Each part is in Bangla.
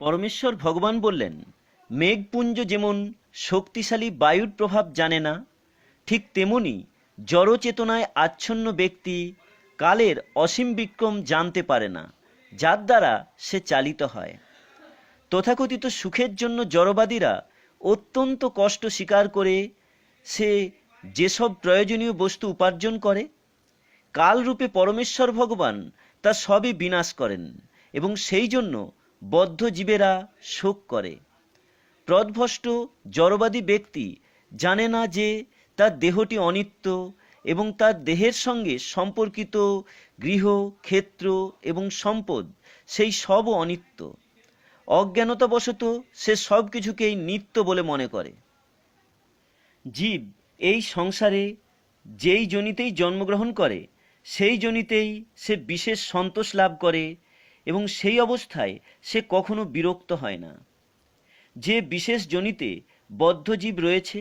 পরমেশ্বর ভগবান বললেন, মেঘপুঞ্জ যেমন শক্তিশালী বায়ুর প্রভাব জানে না, ঠিক তেমনি জড়চেতনায় আচ্ছন্ন ব্যক্তি কালের অসীম বিক্রম জানতে পারে না, যার দ্বারা সে চালিত হয়। তথাকথিত সুখের জন্য জড়বাদীরা অত্যন্ত কষ্ট স্বীকার করে সে যেসব প্রয়োজনীয় বস্তু উপার্জন করে, কালরূপে পরমেশ্বর ভগবান তা সবই বিনাশ করেন এবং সেই জন্য বদ্ধ জীবেরা শোক করে। প্রদভষ্ট জড়বাদী ব্যক্তি জানে না যে তার দেহটি অনিত্য এবং তার দেহের সঙ্গে সম্পর্কিত গৃহ, ক্ষেত্র এবং সম্পদ সেই সবও অনিত্য। অজ্ঞানতাবশত সে সব কিছুকেই নিত্য বলে মনে করে। জীব এই সংসারে যেই যোনিতেই জন্মগ্রহণ করে সেই যোনিতেই সে বিশেষ সন্তোষ লাভ করে এবং সেই অবস্থায় সে কখনো বিরক্ত হয় না। যে বিশেষ যোনিতে বদ্ধ জীব রয়েছে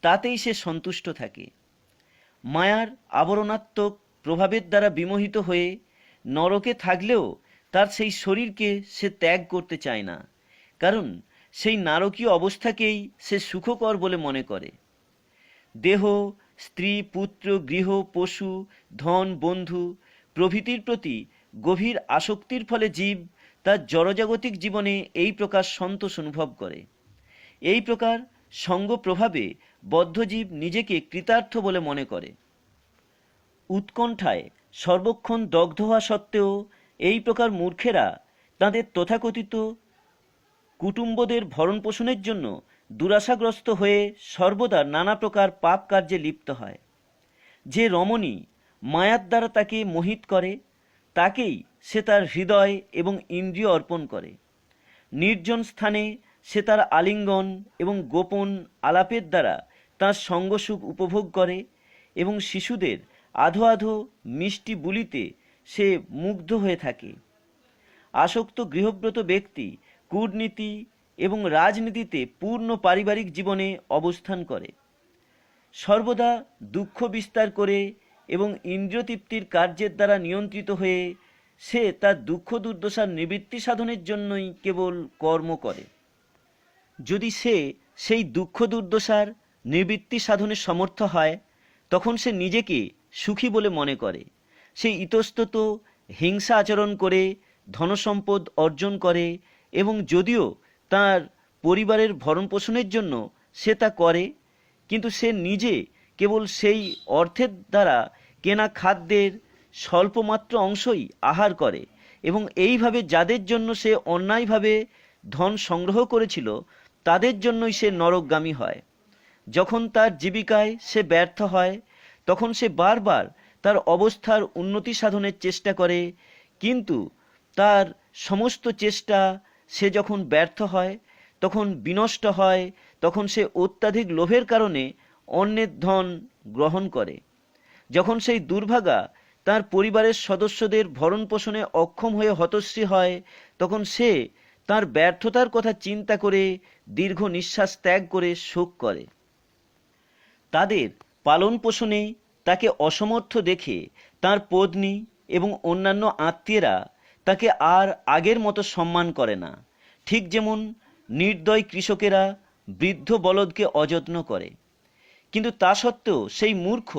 তাতেই সে সন্তুষ্ট থাকে। মায়ার আবরণাত্মক প্রভাবের দ্বারা বিমোহিত হয়ে নরকে থাকলেও তার সেই শরীরকে সে ত্যাগ করতে চায় না, কারণ সেই নারকীয় অবস্থাকেই সে সুখকর বলে মনে করে। দেহ, স্ত্রী, পুত্র, গৃহ, পশু, ধন, বন্ধু প্রভৃতির প্রতি গভীর আসক্তির ফলে জীব তার জড়জাগতিক জীবনে এই প্রকার সন্তোষ অনুভব করে। এই প্রকার সঙ্গ প্রভাবে বদ্ধজীব নিজেকে কৃতার্থ বলে মনে করে। উৎকণ্ঠায় সর্বক্ষণ দগ্ধ হওয়া সত্ত্বেও এই প্রকার মূর্খেরা তাদের তথাকথিত কুটুম্বদের ভরণ পোষণের জন্য দুরাশাগ্রস্ত হয়ে সর্বদা নানা প্রকার পাপ কার্যে লিপ্ত হয়। যে রমণী মায়ার দ্বারা তাকে মোহিত করে তাকেই সে তার হৃদয় এবং ইন্দ্রিয় অর্পণ করে। নির্জন স্থানে সে তার আলিঙ্গন এবং গোপন আলাপের দ্বারা তার সঙ্গসুখ উপভোগ করে এবং শিশুদের আধো আধো মিষ্টি বুলিতে সে মুগ্ধ হয়ে থাকে। আসক্ত গৃহব্রত ব্যক্তি কূটনীতি এবং রাজনীতিতে পূর্ণ পারিবারিক জীবনে অবস্থান করে। সর্বদা দুঃখ বিস্তার করে এবং ইন্দ্রিয়তৃপ্তির কার্যের দ্বারা নিয়ন্ত্রিত হয়ে সে তার দুঃখ দুর্দশার নিবৃত্তি সাধনের জন্যই কেবল কর্ম করে। যদি সে সেই দুঃখ দুর্দশার নিবৃত্তি সাধনে সমর্থ হয় তখন সে নিজেকে সুখী বলে মনে করে। সে ইতস্তত হিংসা আচরণ করে ধনসম্পদ অর্জন করে এবং যদিও তার পরিবারের ভরণপোষণের জন্য সে তা করে, কিন্তু সে নিজে কেবল সেই অর্থের দ্বারা কেনা খাদ্যের স্বল্পমাত্র অংশই আহার করে এবং এইভাবে যাদের জন্য সে অন্যায়ভাবে ধন সংগ্রহ করেছিল তাদের জন্যই সে নরকগামী হয়। যখন তার জীবিকায় সে ব্যর্থ হয় তখন সে বারবার তার অবস্থার উন্নতি সাধনের চেষ্টা করে, কিন্তু তার সমস্ত চেষ্টা সে যখন ব্যর্থ হয়, তখন বিনষ্ট হয়, তখন সে অত্যাধিক লোভের কারণে অন্যের ধন গ্রহণ করে। যখন সেই দুর্ভাগা তার পরিবারের সদস্যদের ভরণ পোষণে অক্ষম হয়ে হতশ্রী হয় তখন সে তার ব্যর্থতার কথা চিন্তা করে দীর্ঘ নিঃশ্বাস ত্যাগ করে শোক করে। তাদের পালন পোষণে তাকে অসমর্থ দেখে তার পত্নী এবং অন্যান্য আত্মীয়রা তাকে আর আগের মতো সম্মান করে না, ঠিক যেমন নির্দয় কৃষকেরা বৃদ্ধ বলদকে অযত্ন করে। কিন্তু তা সত্ত্বেও সেই মূর্খ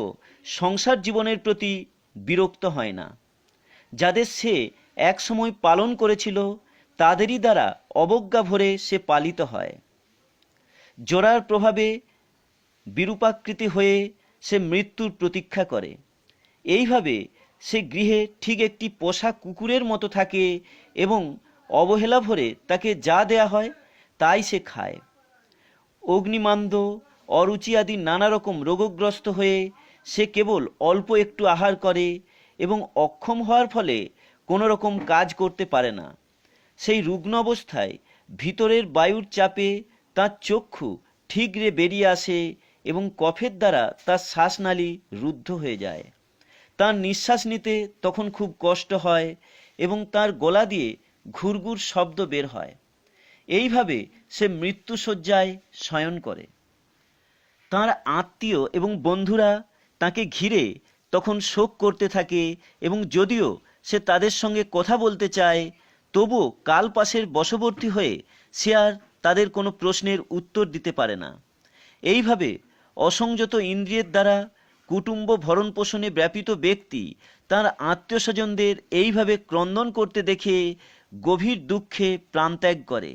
সংসার জীবনের প্রতি বিরক্ত হয় না। যাদের সে একসময় পালন করেছিল তাদেরই দ্বারা অবজ্ঞা ভরে সে পালিত হয়। জোরার প্রভাবে বিরূপাকৃতি হয়ে সে মৃত্যুর প্রতীক্ষা করে। এইভাবে সে গৃহে ঠিক একটি পোষা কুকুরের মতো থাকে এবং অবহেলা ভরে তাকে যা দেয়া হয় তাই সে খায়। অগ্নিমান্দ, অরুচি আদি নানা রকম রোগগ্রস্ত হয়ে সে কেবল অল্প একটু আহার করে এবং অক্ষম হওয়ার ফলে কোনো রকম কাজ করতে পারে না। সেই রুগ্ন অবস্থায় ভিতরের বায়ুর চাপে তার চক্ষু ঠিকরে বেরিয়ে আসে এবং কফের দ্বারা তার শ্বাসনালী রুদ্ধ হয়ে যায়। তার নিঃশ্বাস নিতে তখন খুব কষ্ট হয় এবং তার গলা দিয়ে ঘুরঘুর শব্দ বের হয়। এইভাবে সে মৃত্যুশয্যায় শয়ন করে। তার আত্মীয় এবং বন্ধুরা তাকে ঘিরে তখন শোক করতে থাকে এবং যদিও সে তাদের সঙ্গে কথা বলতে চায় তবুও কালপাশের বশবর্তী হয়ে সে আর তাদের কোনো প্রশ্নের উত্তর দিতে পারে না। এইভাবে অসংযত ইন্দ্রিয়ের দ্বারা কুটুম্ব ভরণ পোষণে ব্যাপৃত ব্যক্তি তার আত্মীয় স্বজনদের এইভাবে ক্রন্দন করতে দেখে গভীর দুঃখে প্রাণত্যাগ করে।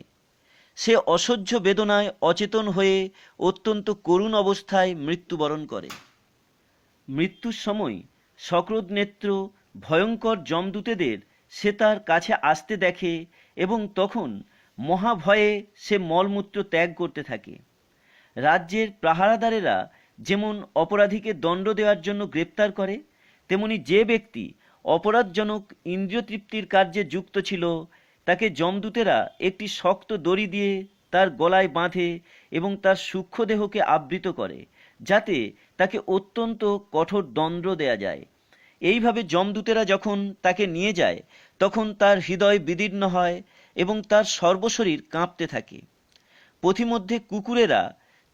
সে অসহ্য বেদনায় অচেতন হয়ে অত্যন্ত করুণ অবস্থায় মৃত্যুবরণ করে। মৃত্যুর সময় সক্রোধ নেত্র ভয়ঙ্কর যমদূতেদের সে তার কাছে আসতে দেখে এবং তখন মহাভয়ে সে মলমূত্র ত্যাগ করতে থাকে। রাজ্যের প্রহারাদারেরা যেমন অপরাধীকে দণ্ড দেওয়ার জন্য গ্রেপ্তার করে, তেমনি যে ব্যক্তি অপরাধজনক ইন্দ্রিয় তৃপ্তির কার্যে যুক্ত ছিল তাকে যমদূতেরা একটি শক্ত দড়ি দিয়ে তার গলায় বাঁধে এবং তার সূক্ষ্ম দেহকে আবৃত করে, যাতে তাকে অত্যন্ত কঠোর দণ্ড দেয়া যায়। এইভাবে যমদূতেরা যখন তাকে নিয়ে যায় তখন তার হৃদয় বিদীর্ণ হয় এবং তার সর্বশরীর কাঁপতে থাকে। পথিমধ্যে কুকুরেরা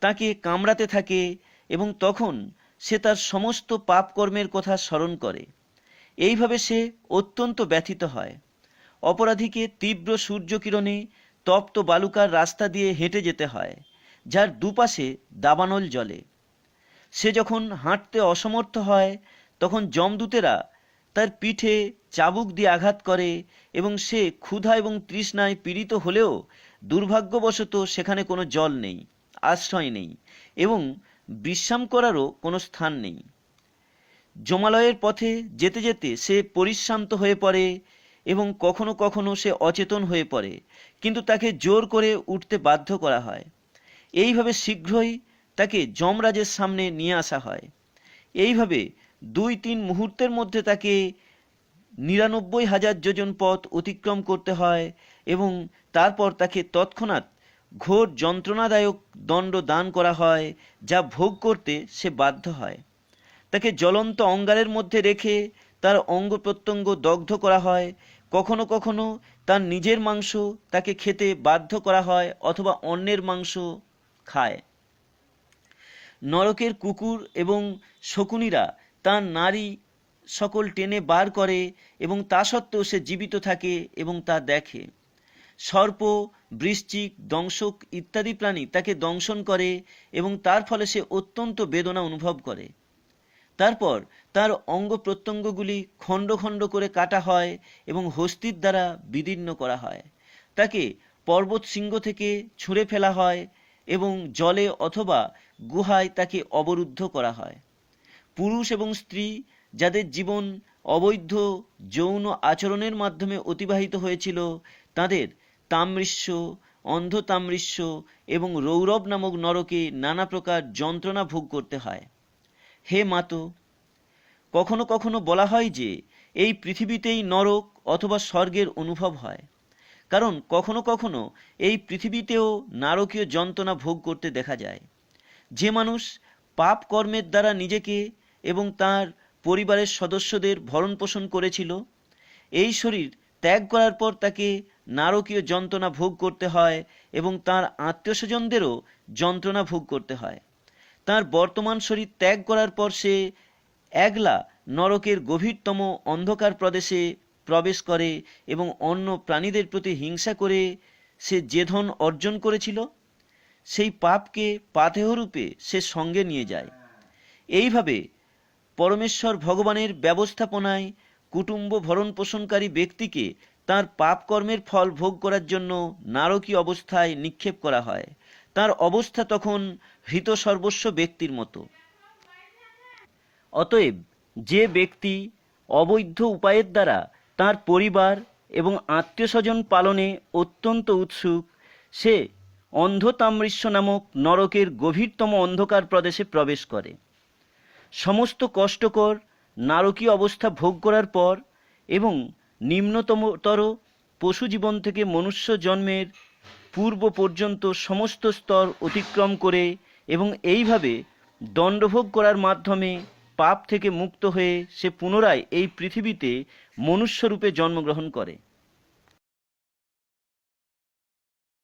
তাকে কামড়াতে থাকে এবং তখন সে তার সমস্ত পাপকর্মের কথা স্মরণ করে। এইভাবে সে অত্যন্ত ব্যথিত হয়। অপরাধীকে তীব্র সূর্যকিরণে তপ্ত বালুকার রাস্তা দিয়ে হেঁটে যেতে হয়, যার দুপাশে দাবানল জ্বলে। সে যখন হাঁটতে অসমর্থ হয় তখন যমদূতেরা তার পিঠে চাবুক দিয়ে আঘাত করে এবং সে ক্ষুধা এবং তৃষ্ণায় পীড়িত হলেও দুর্ভাগ্যবশত সেখানে কোনো জল নেই, আশ্রয় নেই এবং বিশ্রাম করারও কোনো স্থান নেই। যমালয়ের পথে যেতে যেতে সে পরিশ্রান্ত হয়ে পড়ে এবং কখনো কখনো সে অচেতন হয়ে পড়ে, কিন্তু তাকে জোর করে উঠতে বাধ্য করা হয়। এইভাবে শীঘ্রই তাকে যমরাজের সামনে নিয়ে আসা হয়। এইভাবে 2-3 মুহূর্তের মধ্যে তাকে 99,000 যোজন পথ অতিক্রম করতে হয় এবং তারপর তাকে তৎক্ষণাৎ ঘোর যন্ত্রণাদায়ক দণ্ড দান করা হয়, যা ভোগ করতে সে বাধ্য হয়। তাকে জ্বলন্ত অঙ্গারের মধ্যে রেখে তার অঙ্গ প্রত্যঙ্গ দগ্ধ করা হয়। কখনো কখনো তার নিজের মাংস তাকে খেতে বাধ্য করা হয় অথবা অন্যের মাংস খায়। নরকের কুকুর এবং শকুনিরা তার নারী সকল টেনে বার করে এবং তা সত্ত্বেও সে জীবিত থাকে এবং তা দেখে। সর্প, বৃশ্চিক, দংশক ইত্যাদি প্রাণী তাকে দংশন করে এবং তার ফলে সে অত্যন্ত বেদনা অনুভব করে। তারপর তার অঙ্গ প্রত্যঙ্গগুলি খণ্ড খণ্ড করে কাটা হয় এবং হস্তির দ্বারা বিদীর্ণ করা হয়। তাকে পর্বত শৃঙ্গ থেকে ছুঁড়ে ফেলা হয় এবং জলে অথবা গুহায় তাকে অবরুদ্ধ করা হয়। পুরুষ এবং স্ত্রী যাদের জীবন অবৈধ যৌন আচরণের মাধ্যমে অতিবাহিত হয়েছিল তাদের তাম্রিশ্য, অন্ধতাম্রিশ্য এবং রৌরব নামক নরকে নানা প্রকার যন্ত্রণা ভোগ করতে হয়। হে মাতো, কখনো কখনো বলা হয় যে এই পৃথিবীতেই নরক অথবা স্বর্গের অনুভব হয়, কারণ কখনো কখনো এই পৃথিবীতেও নারকীয় যন্ত্রণা ভোগ করতে দেখা যায়। যে মানুষ পাপ কর্মের দ্বারা নিজেকে এবং তার পরিবারের সদস্যদের ভরণ পোষণ করেছিল, এই শরীর ত্যাগ করার পর তাকে নারকীয় যন্ত্রণা ভোগ করতে হয় এবং তার আত্মীয় স্বজনদেরও যন্ত্রণা ভোগ করতে হয়। তার বর্তমান শরীর ত্যাগ করার পর সে একলা নরকের গভীরতম অন্ধকার প্রদেশে প্রবেশ করে এবং অন্য প্রাণীদের প্রতি হিংসা করে সে যে ধন অর্জন করেছিল সেই পাপকে পাথেয়রূপে সে সঙ্গে নিয়ে যায়। এইভাবে পরমেশ্বর ভগবানের ব্যবস্থাপনায় কুটুম্ব ভরণ পোষণকারী ব্যক্তিকে তার পাপ কর্মের ফল ভোগ করার জন্য নারকীয় অবস্থায় নিক্ষেপ করা হয়। তার অবস্থা তখন হৃত সর্বস্ব ব্যক্তির মতো। অতএব যে ব্যক্তি অবৈধ উপায়ের দ্বারা তার পরিবার এবং আত্মীয় স্বজন পালনে অত্যন্ত উৎসুক, সে অন্ধতাম্রিশ্য নামক নরকের গভীরতম অন্ধকার প্রদেশে প্রবেশ করে। সমস্ত কষ্টকর নারকীয় অবস্থা ভোগ করার পর এবং নিম্নতর পশু জীবন থেকে মনুষ্য জন্মের পূর্ব পর্যন্ত সমস্ত স্তর অতিক্রম করে এবং এইভাবে দণ্ডভোগ করার মাধ্যমে পাপ থেকে মুক্ত হয়ে সে পুনরায় এই পৃথিবীতে মনুষ্যরূপে জন্মগ্রহণ করে।